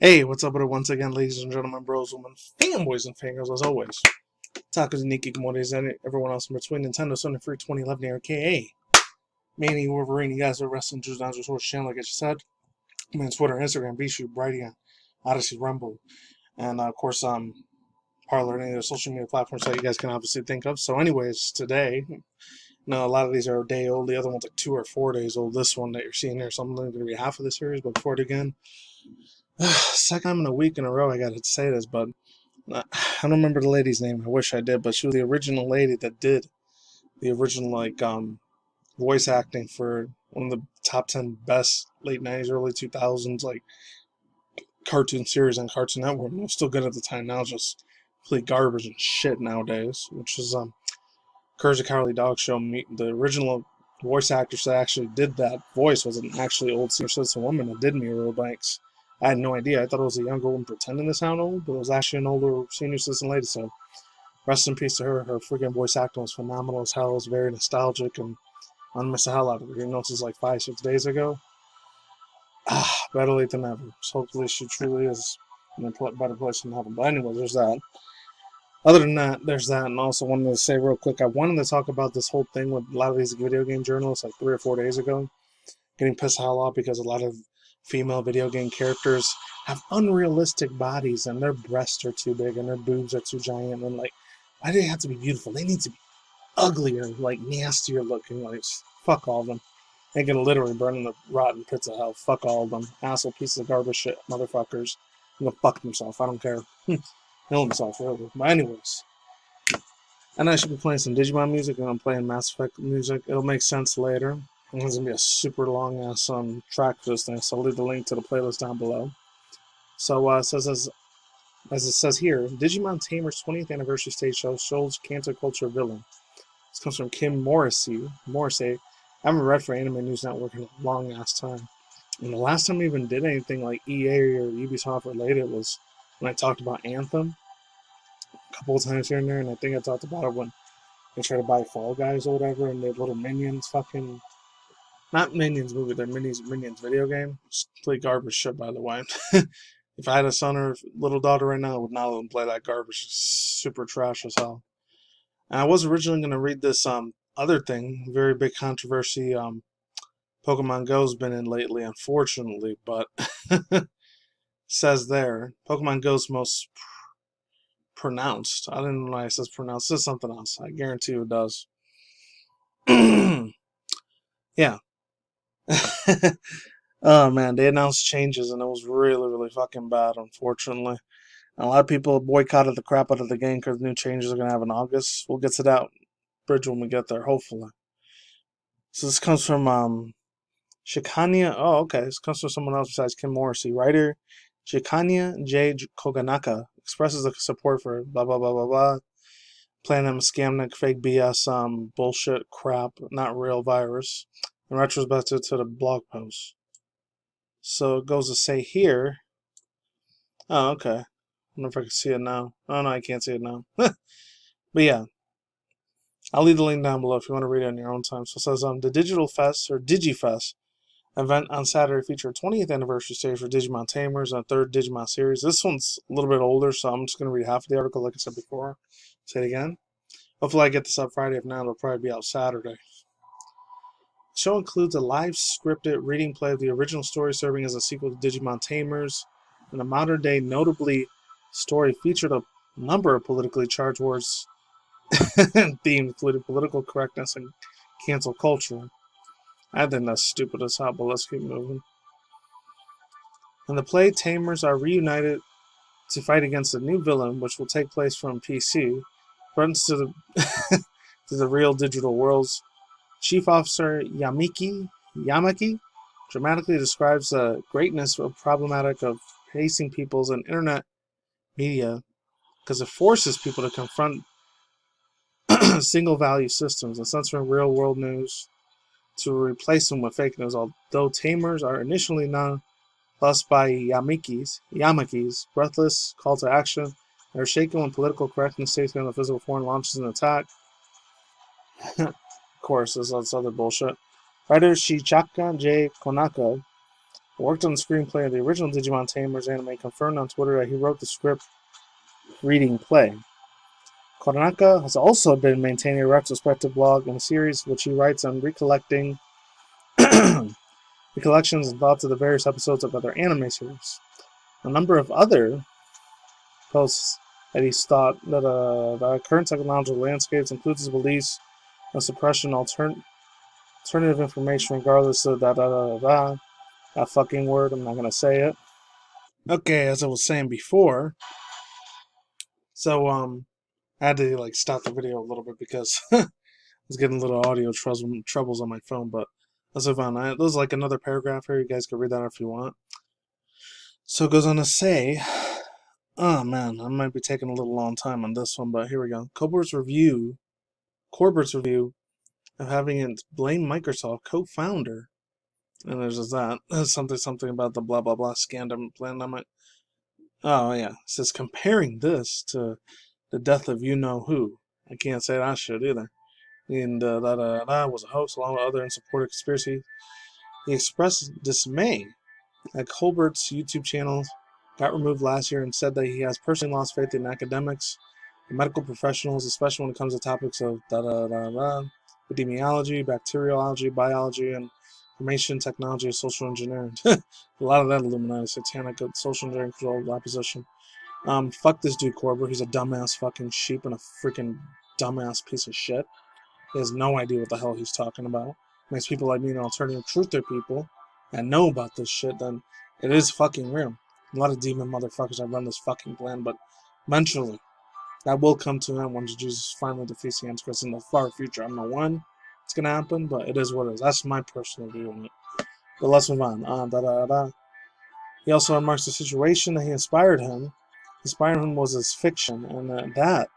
Hey, what's up with it once again, ladies and gentlemen, bros, women, fanboys, and fangirls, as always. Tacos, mannygmendez, and everyone else in between. Nintendo Sony Free 2011, aka MannyTendoWolverine. You guys are wrestling Juice Downs Source channel, like I just said. I'm on Twitter, Instagram, VShoot, Brighteon, Odyssey, Rumble, and of course, Parlor, and any other social media platforms that you guys can obviously think of. So, anyways, today, a lot of these are a day old. The other one's like 2 or 4 days old. This one that you're seeing here, so I'm going to be half of the series, but before it again. Second time in a week in a row I got to say this, but I don't remember the lady's name. I wish I did, but she was the original lady that did the original voice acting for one of the top 10 best late 90s, early 2000s cartoon series on Cartoon Network. And it was still good at the time. Now it's just complete garbage and shit nowadays. Which is Courage the Cowardly Dog Show. The original voice actress that actually did that voice was an actually old senior citizen woman that did Muriel Banks. I had no idea. I thought it was a younger woman pretending to sound old, but it was actually an older senior citizen lady. So, rest in peace to her. Her freaking voice acting was phenomenal as hell. It was very nostalgic, and I miss the hell out of her. Even though this is like 5-6 days ago. Better late than never. So hopefully she truly is in a better place than heaven. But anyway, there's that. Other than that, there's that. And also wanted to say real quick, I wanted to talk about this whole thing with a lot of these video game journalists like 3 or 4 days ago. Getting pissed the hell off because a lot of female video game characters have unrealistic bodies and their breasts are too big and their boobs are too giant, and like, why do they have to be beautiful? They need to be uglier, like nastier looking. Like, fuck all of them. They can literally burn in the rotten pits of hell. Fuck all of them. Asshole pieces of garbage shit, motherfuckers. I'm gonna fuck themselves. I don't care. Kill themselves, really. But anyways, and I should be playing some Digimon music, and I'm playing Mass Effect music. It'll make sense later. And there's going to be a super long ass track for this thing, so I'll leave the link to the playlist down below. So, it says, as it says here, Digimon Tamers 20th Anniversary Stage Show shows CanelCulture villain. This comes from Kim Morrissey. I haven't read for Anime News Network in a long ass time. And the last time we even did anything like EA or Ubisoft related was when I talked about Anthem a couple of times here and there, and I think I talked about it when they tried to buy Fall Guys or whatever, and their little minions fucking... Not Minions movie, they're Minions video game. It's complete garbage shit, by the way. If I had a son or little daughter right now, I would not let them play that garbage. It's super trash as hell. And I was originally going to read this other thing, very big controversy PokemonGo's been in lately, unfortunately, but says there, Pokemon Go's most pronounced. I didn't know why it says pronounced. It says something else. I guarantee you it does. Yeah. Oh man, they announced changes and it was really, really fucking bad, unfortunately. And a lot of people boycotted the crap out of the game because new changes are going to have in August. We'll get to that bridge when we get there, hopefully. So this comes from Shikanya. Oh, okay. This comes from someone else besides Kim Morrissey. Writer Shikanya J. Koganaka expresses the support for blah, blah, blah, blah, blah. Playing them scam, fake BS, bullshit crap, not real virus. In retrospect to the blog post. So it goes to say here. Oh, okay. I don't know if I can see it now. Oh, no, I can't see it now. But yeah. I'll leave the link down below if you want to read it on your own time. So it says, the Digital Fest, or DigiFest, event on Saturday featured 20th anniversary stage for Digimon Tamers and a third Digimon series. This one's a little bit older, so I'm just going to read half of the article like I said before. Say it again. Hopefully I get this up Friday. If not, it'll probably be out Saturday. The show includes a live scripted reading play of the original story serving as a sequel to Digimon Tamers, and a modern-day notably story featured a number of politically charged words and themes, including political correctness and cancel culture. I think that's stupid as hell, but let's keep moving. In the play, Tamers are reunited to fight against a new villain, which will take place from PC, runs to the to the real digital worlds. Chief Officer Yamaki dramatically describes the greatness of problematic of pacing people's and internet media because it forces people to confront single value systems and censoring real world news to replace them with fake news. Although Tamers are initially nonplussed by Yamaki's breathless call to action, they're shaken when political correctness takes on the physical form launches an attack. Of course, that's other bullshit. Writer Shichaka J. Konaka worked on the screenplay of the original Digimon Tamers anime, confirmed on Twitter that he wrote the script reading play. Koronaka has also been maintaining a retrospective blog in a series which he writes on recollections and thoughts of the various episodes of other anime series. A number of other posts that he's thought that the current technological landscapes includes his beliefs of suppression alternative information regardless of that fucking word. I'm not gonna say it. Okay, as I was saying before, so I had to stop the video a little bit because I was getting a little audio troubles on my phone, but let's move on. There's another paragraph here. You guys can read that if you want. So it goes on to say, oh man, I might be taking a little long time on this one, but here we go. Corbert's review of having it blame Microsoft co-founder, and there's just that something about the blah blah blah scandal pandemic. Oh yeah, it says comparing this to the death of you know who. I can't say that shit either. And that was a hoax along with other unsupported conspiracy. He expressed dismay that Colbert's YouTube channel got removed last year and said that he has personally lost faith in academics and medical professionals, especially when it comes to topics of epidemiology, bacteriology, biology, and information technology and social engineering. A lot of that Illuminati, satanic, social engineering, controlled opposition. Fuck this dude Corbett. He's a dumbass fucking sheep and a freaking dumbass piece of shit. He has no idea what the hell he's talking about. Makes people like me and alternative truther people that know about this shit, then it is fucking real. A lot of demon motherfuckers that run this fucking plan, but eventually that will come to an end once Jesus finally defeats the Antichrist in the far future. I don't know when it's gonna happen, but it is what it is. That's my personal view on it. But let's move on. He also remarks the situation that inspired him was his fiction, and that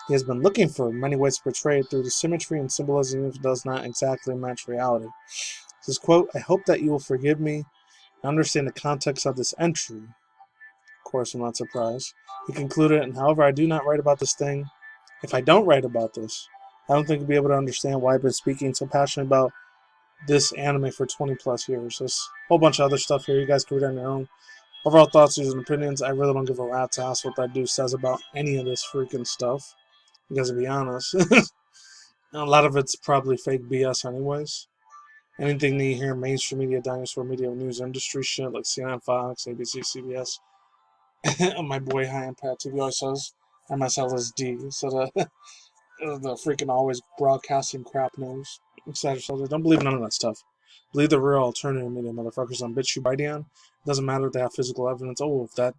he has been looking for many ways to portray it through the symmetry and symbolism if it does not exactly match reality. He says, quote, I hope that you will forgive me and understand the context of this entry. Of course, I'm not surprised. He concluded, and however I do not write about this thing, if I don't write about this, I don't think you'll be able to understand why I've been speaking so passionately about this anime for 20 plus years. There's a whole bunch of other stuff here. You guys can read on your own. Overall thoughts, views, and opinions, I really don't give a rat's ass what that dude says about any of this freaking stuff. Because to be honest, a lot of it's probably fake BS anyways. Anything that you hear mainstream media, dinosaur media, news industry shit like CNN, Fox, ABC, CBS, my boy High Impact TV always says MSLSD, so the freaking always broadcasting crap news, etc. Don't believe none of that stuff. Believe the real alternative media motherfuckers on BitChute Byteon. It doesn't matter if they have physical evidence. Oh, if that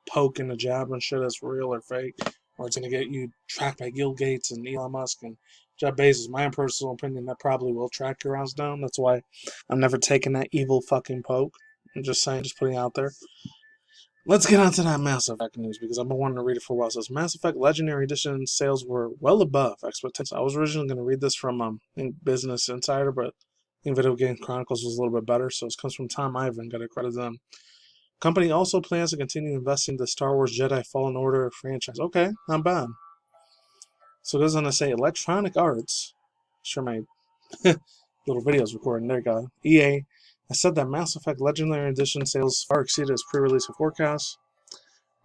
poke and the jab and shit is real or fake, or it's going to get you tracked by Bill Gates and Elon Musk and Jeff Bezos. My own personal opinion, that probably will track your ass down. That's why I'm never taking that evil fucking poke. I'm just saying, just putting it out there. Let's get on to that Mass Effect news because I've been wanting to read it for a while. It says Mass Effect Legendary Edition sales were well above expectations. I was originally going to read this from Business Insider, but I think Video Game Chronicles was a little bit better, so it comes from Tom Ivan. Got to credit them. Company also plans to continue investing in the Star Wars Jedi Fallen Order franchise. Okay, not bad. So it goes on to say Electronic Arts. Sure, my little video's recording. There you go. EA has said that Mass Effect Legendary Edition sales far exceeded its pre-release forecasts.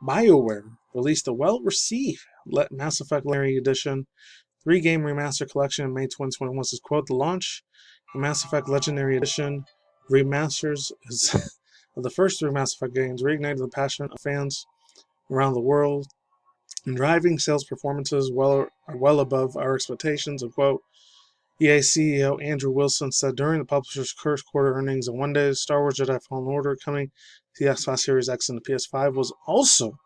BioWare released a well-received Mass Effect Legendary Edition 3-game remaster collection in May 2021. Says, quote, the launch of Mass Effect Legendary Edition remasters of the first 3 Mass Effect games reignited the passion of fans around the world, and driving sales performances are well above our expectations, unquote. EA CEO Andrew Wilson said during the publisher's first quarter earnings on Monday, Star Wars Jedi Fallen Order coming to the Xbox Series X and the PS5 was also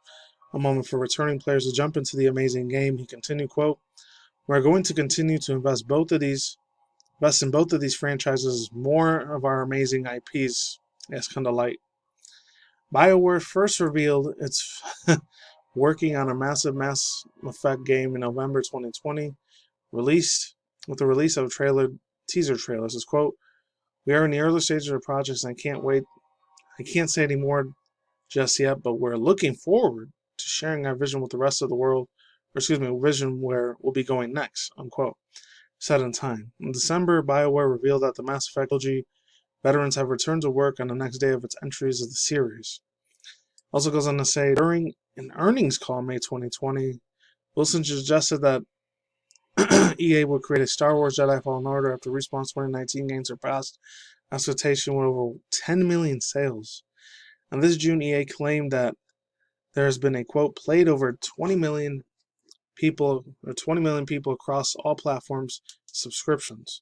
a moment for returning players to jump into the amazing game. He continued, quote, we're going to continue to invest in both of these franchises, more of our amazing IPs as kind of light. BioWare first revealed its working on a massive Mass Effect game in November 2020, released with the release of teaser trailers. As quote, we are in the early stages of the project and I can't wait. I can't say any more just yet, but we're looking forward to sharing our vision with the rest of the world, vision where we'll be going next, unquote. Set in time. In December, BioWare revealed that the Mass Effect trilogy Veterans have returned to work on the next day of its entries of the series. Also goes on to say, during an earnings call in May 2020, Wilson suggested that EA would create a Star Wars Jedi Fallen Order after Respawn's 2019 game surpassed expectation with over 10 million sales. And this June, EA claimed that there has been a, quote, played over 20 million people across all platforms subscriptions.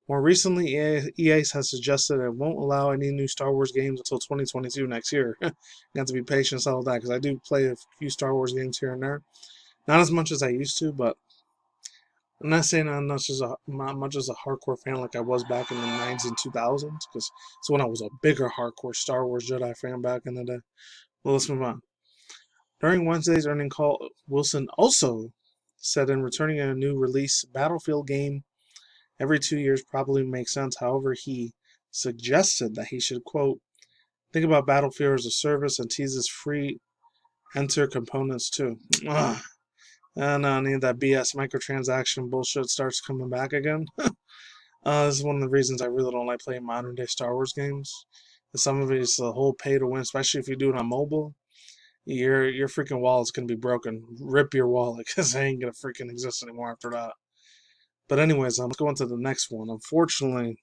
More recently, EA has suggested it won't allow any new Star Wars games until 2022 next year. You have to be patient with all that, because I do play a few Star Wars games here and there. Not as much as I used to, but I'm not saying I'm not much as a hardcore fan like I was back in the 90s and 2000s, because it's when I was a bigger hardcore Star Wars Jedi fan back in the day. Well, let's move on. During Wednesday's earnings call, Wilson also said in returning a new release Battlefield game every 2 years probably makes sense. However, he suggested that he should, quote, think about Battlefield as a service and teases free enter components too. Ugh. And I need that BS microtransaction bullshit starts coming back again. This is one of the reasons I really don't like playing modern day Star Wars games. Some of it is the whole pay to win, especially if you do it on mobile. Your freaking wallet's gonna be broken. Rip your wallet, because it ain't gonna freaking exist anymore after that. But anyways, let's go on to the next one. Unfortunately,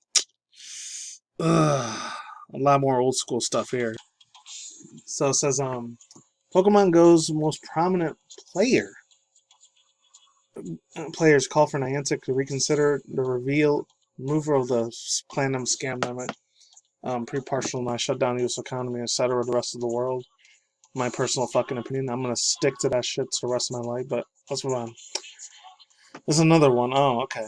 a lot more old school stuff here. So it says, PokemonGo's most prominent players call for Niantic to reconsider the removal of the Platinum scam limit, pre-partial shutdown U.S. economy, etc. the rest of the world. My personal fucking opinion. I'm gonna stick to that shit for the rest of my life, but let's move on. There's another one. Oh, okay.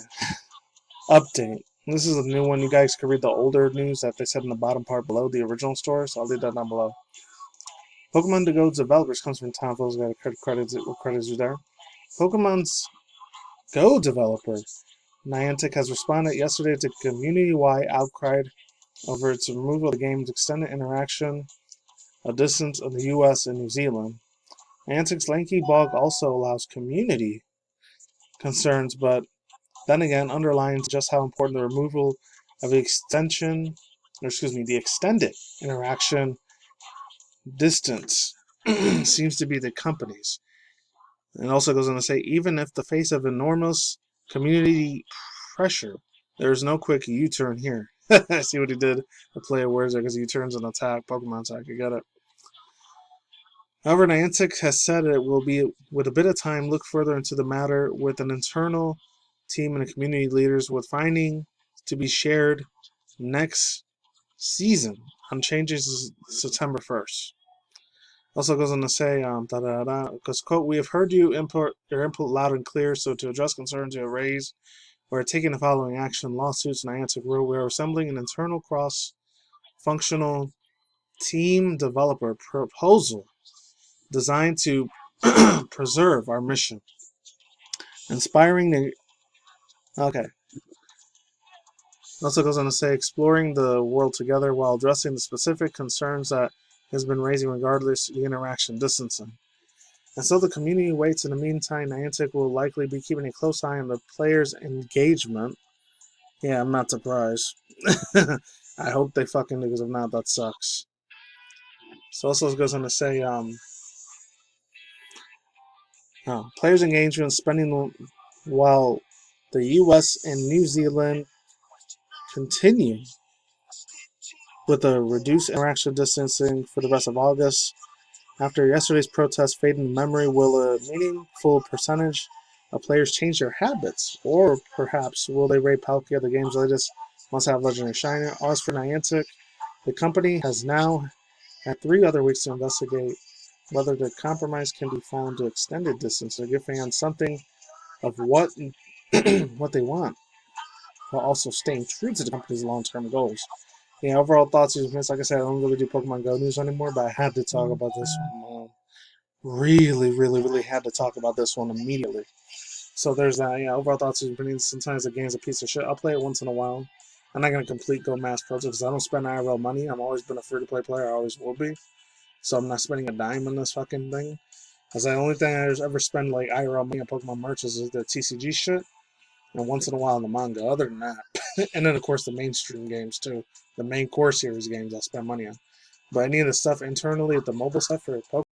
Update. This is a new one. You guys can read the older news that they said in the bottom part below the original story, so I'll leave that down below. PokemonGo developers comes from Tom. Those got credits you there. Pokemon's Go developer Niantic has responded yesterday to community-wide outcry over its removal of the game's extended interaction a distance of the US and New Zealand. Niantic's lanky bog also allows community concerns, but then again underlines just how important the removal of the extended interaction distance seems to be the company's. And also goes on to say, even if the face of enormous community pressure, there is no quick U-turn here. I see what he did. The player wears it because U-turns an attack, Pokemon attack. You got it. However, Niantic has said it will be, with a bit of time, look further into the matter with an internal team and community leaders, with finding to be shared next season on changes September 1st. Also goes on to say, because, quote, we have heard your input loud and clear, so to address concerns you have raised, we're taking the following action. Lawsuits, Niantic wrote, we're assembling an internal cross-functional team developer proposal designed to preserve our mission. Inspiring the... Okay. Also goes on to say, exploring the world together while addressing the specific concerns that has been raising regardless of the interaction distancing. And so the community waits. In the meantime, Niantic will likely be keeping a close eye on the players' engagement. Yeah, I'm not surprised. I hope they fucking do, because if not, that sucks. So also goes on to say, players' engagement spending while the US and New Zealand continue with a reduced interaction distancing for the rest of August. After yesterday's protest fade into memory, will a meaningful percentage of players change their habits? Or perhaps will they rate Palkia, the game's latest must-have legendary shiner? As for Niantic, the company has now had 3 other weeks to investigate whether the compromise can be found to extended distance to give fans something of what they want, while also staying true to the company's long-term goals. Yeah, overall thoughts, like I said, I don't really do Pokemon Go news anymore, but I had to talk about this one. Really had to talk about this one immediately. So there's that. Yeah, overall thoughts and opinions. Sometimes the game's a piece of shit. I'll play it once in a while. I'm not going to complete Go Mass Project because I don't spend IRL money. I've always been a free-to-play player. I always will be. So I'm not spending a dime on this fucking thing. Because the only thing I ever spend like IRL money on Pokemon merch is the TCG shit. and once in a while the manga. Other than that, and then of course the mainstream games too, the main core series games I'll spend money on. But any of the stuff internally at the mobile stuff for Pokemon.